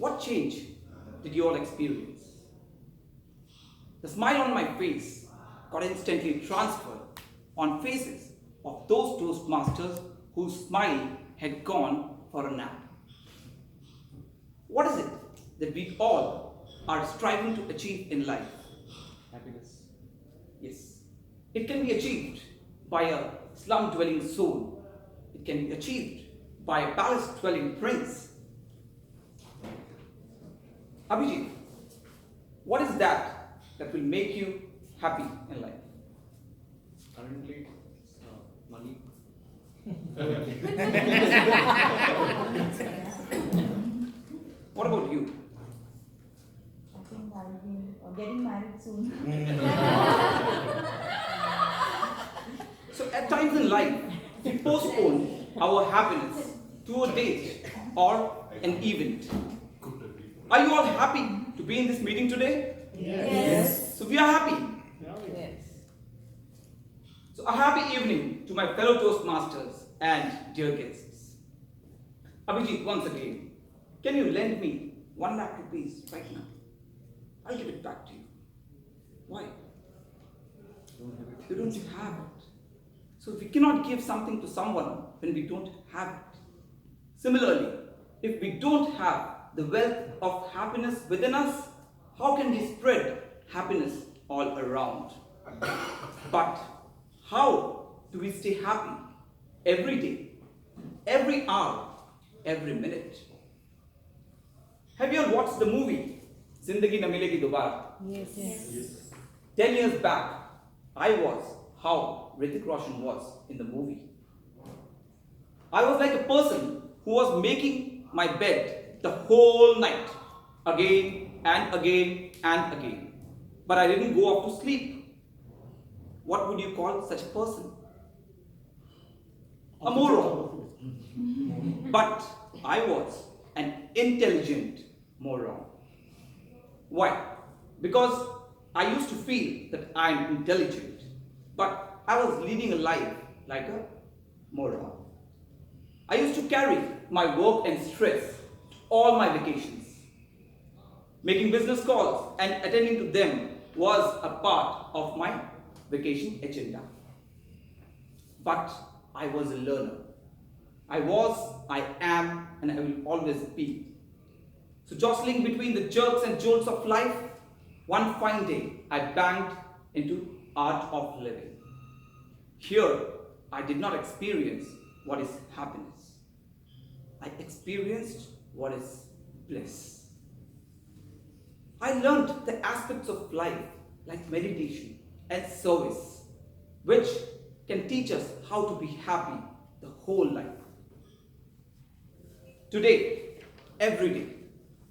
What change did you all experience? The smile on my face got instantly transferred on faces of those Toastmasters whose smile had gone for a nap. What is it that we all are striving to achieve in life? Happiness. Yes, it can be achieved by a slum-dwelling soul. It can be achieved by a palace-dwelling prince. Abhijit, what is that will make you happy in life? Currently, money. What about you? I think I'll be getting married soon. So at times in life, we postpone our happiness to a date or an event. Are you all happy to be in this meeting today? Yes. So we are happy. Yes. So a happy evening to my fellow Toastmasters and dear guests. Abhijit, once again, can you lend me 1 lakh rupees right now? I'll give it back to you. Why? You don't have it. So we cannot give something to someone when we don't have it. Similarly, if we don't have the wealth of happiness within us, how can we spread happiness all around? But how do we stay happy every day, every hour, every minute? Have you all watched the movie Zindagi Na Milegi Dobara? Yes. 10 years back, I was how Hrithik Roshan was in the movie. I was like a person who was making my bed the whole night, again and again and again. But I didn't go off to sleep. What would you call such a person? A moron. But I was an intelligent moron. Why? Because I used to feel that I'm intelligent, but I was leading a life like a moron. I used to carry my work and stress to all my vacations. Making business calls and attending to them was a part of my vacation agenda. But I was a learner. I was, I am, and I will always be. So jostling between the jerks and jolts of life, one fine day I banged into art of living. Here, I did not experience what is happiness. I experienced what is bliss. I learned the aspects of life like meditation and service, which can teach us how to be happy the whole life. Today, every day,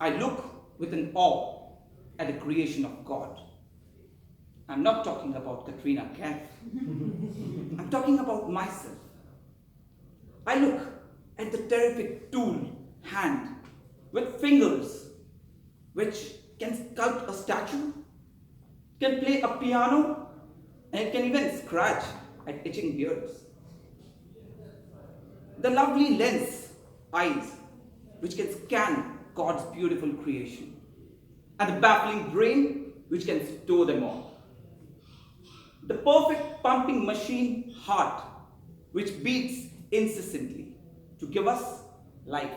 I look with an awe at the creation of God. I'm not talking about Katrina Kaif. I'm talking about myself. I look at the terrific tool hand with fingers which can sculpt a statue, can play a piano, and it can even scratch at itching beards. The lovely lens eyes which can scan God's beautiful creation, and the baffling brain which can store them all. The perfect pumping machine heart which beats incessantly to give us life.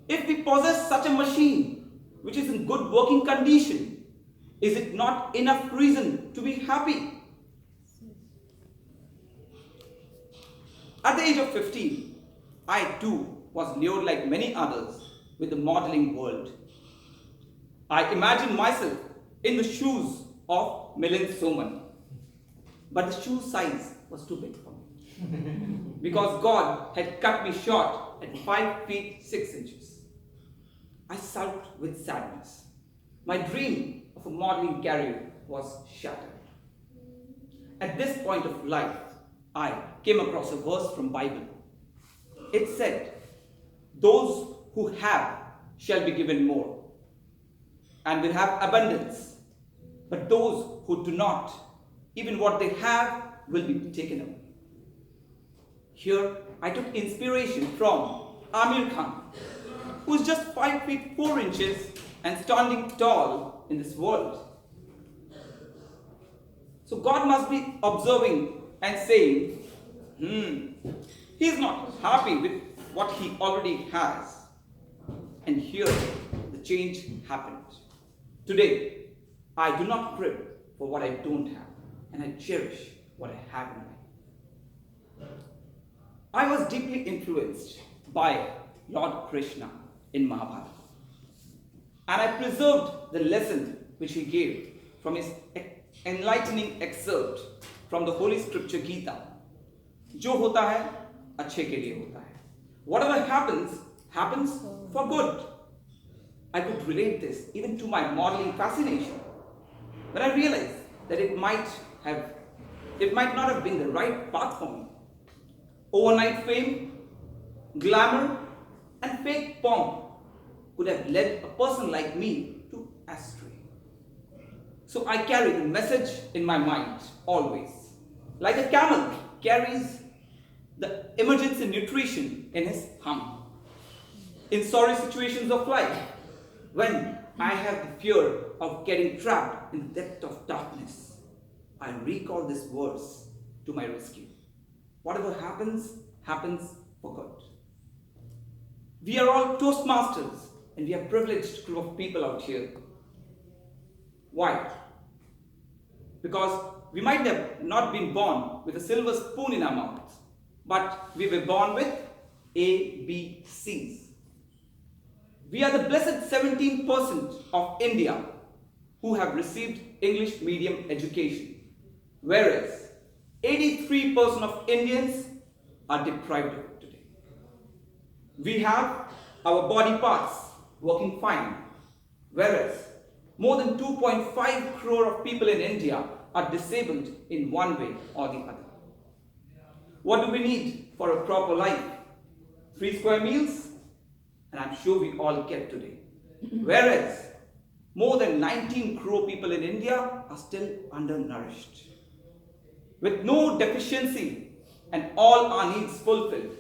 If we possess such a machine which is in good working condition, is it not enough reason to be happy? At the age of 15, I too was lured like many others with the modeling world. I imagined myself in the shoes of Milind Soman, but the shoe size was too big for me because God had cut me short at 5 feet 6 inches. I sulked with sadness. My dream of a modeling career was shattered. At this point of life, I came across a verse from Bible. It said, "Those who have shall be given more and will have abundance. But those who do not, even what they have will be taken away." Here I took inspiration from Amir Khan, who is just 5 feet 4 inches and standing tall in this world. So God must be observing and saying, he is not happy with what he already has. And here the change happened. Today, I do not crib for what I don't have, and I cherish what I have in life. I was deeply influenced by Lord Krishna in Mahabharata, and I preserved the lesson which he gave from his enlightening excerpt from the holy scripture Geeta. जो होता है अच्छे के लिए होता है. Whatever happens, happens for good. I could relate this even to my modeling fascination. When I realized that it might not have been the right path for me. Overnight fame, glamour, and fake pomp could have led a person like me to astray. So I carry the message in my mind always. Like a camel carries the emergency nutrition in his hump. In sorry situations of life, when I have the fear of getting trapped in the depth of darkness, I recall this verse to my rescue. Whatever happens, happens for good. We are all Toastmasters, and we are a privileged group of people out here. Why? Because we might have not been born with a silver spoon in our mouth, but we were born with ABCs. We are the blessed 17% of India who have received English medium education, whereas 83% of Indians are deprived of it today. We have our body parts working fine, whereas more than 2.5 crore of people in India are disabled in one way or the other. What do we need for a proper life? 3 square meals? And I'm sure we all get today. Whereas more than 19 crore people in India are still undernourished. With no deficiency and all our needs fulfilled,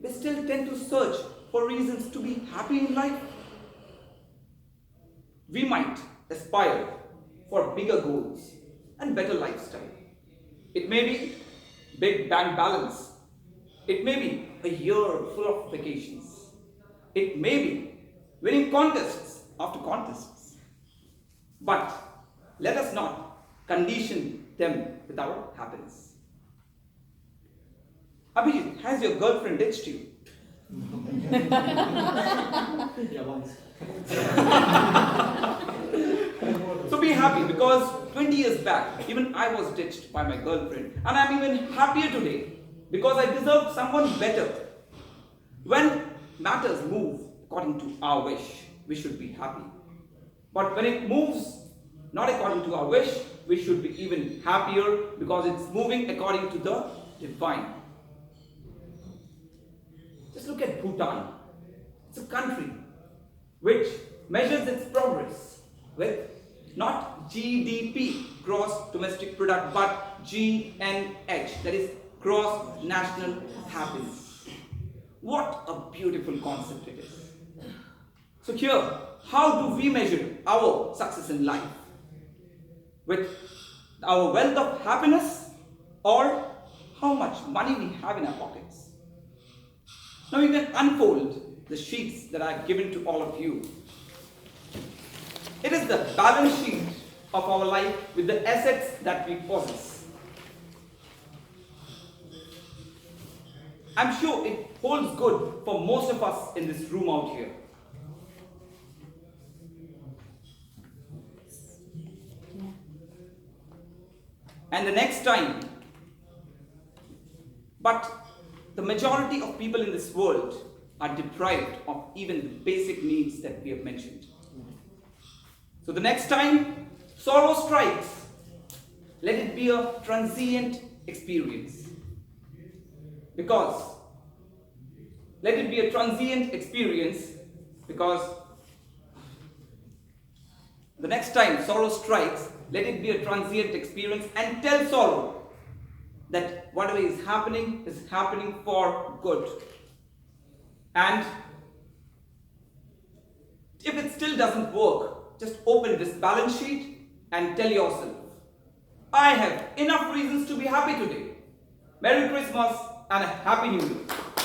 we still tend to search for reasons to be happy in life. We might aspire for bigger goals and better lifestyle. It may be big bank balance. It may be a year full of vacations. It may be winning contests after contests. But let us not condition them with our happiness. Abhijit, has your girlfriend ditched you? Yeah, once. So be happy, because 20 years back, even I was ditched by my girlfriend, and I'm even happier today because I deserve someone better. When matters move according to our wish, we should be happy. But when it moves not according to our wish, we should be even happier because it's moving according to the divine. Just look at Bhutan. It's a country which measures its progress with not GDP, gross domestic product, but GNH, that is gross national happiness. What a beautiful concept it is. So here, how do we measure our success in life? With our wealth of happiness, or how much money we have in our pockets? Now you can unfold the sheets that I have given to all of you. It is the balance sheet of our life with the assets that we possess. I'm sure it holds good for most of us in this room out here. And the next time, but the majority of people in this world are deprived of even the basic needs that we have mentioned. So the next time sorrow strikes, let it be a transient experience. Because let it be a transient experience because the next time sorrow strikes, let it be a transient experience, and tell sorrow that whatever is happening for good. And If it still doesn't work, just open this balance sheet and tell yourself, I have enough reasons to be happy today. Merry Christmas and a Happy New Year.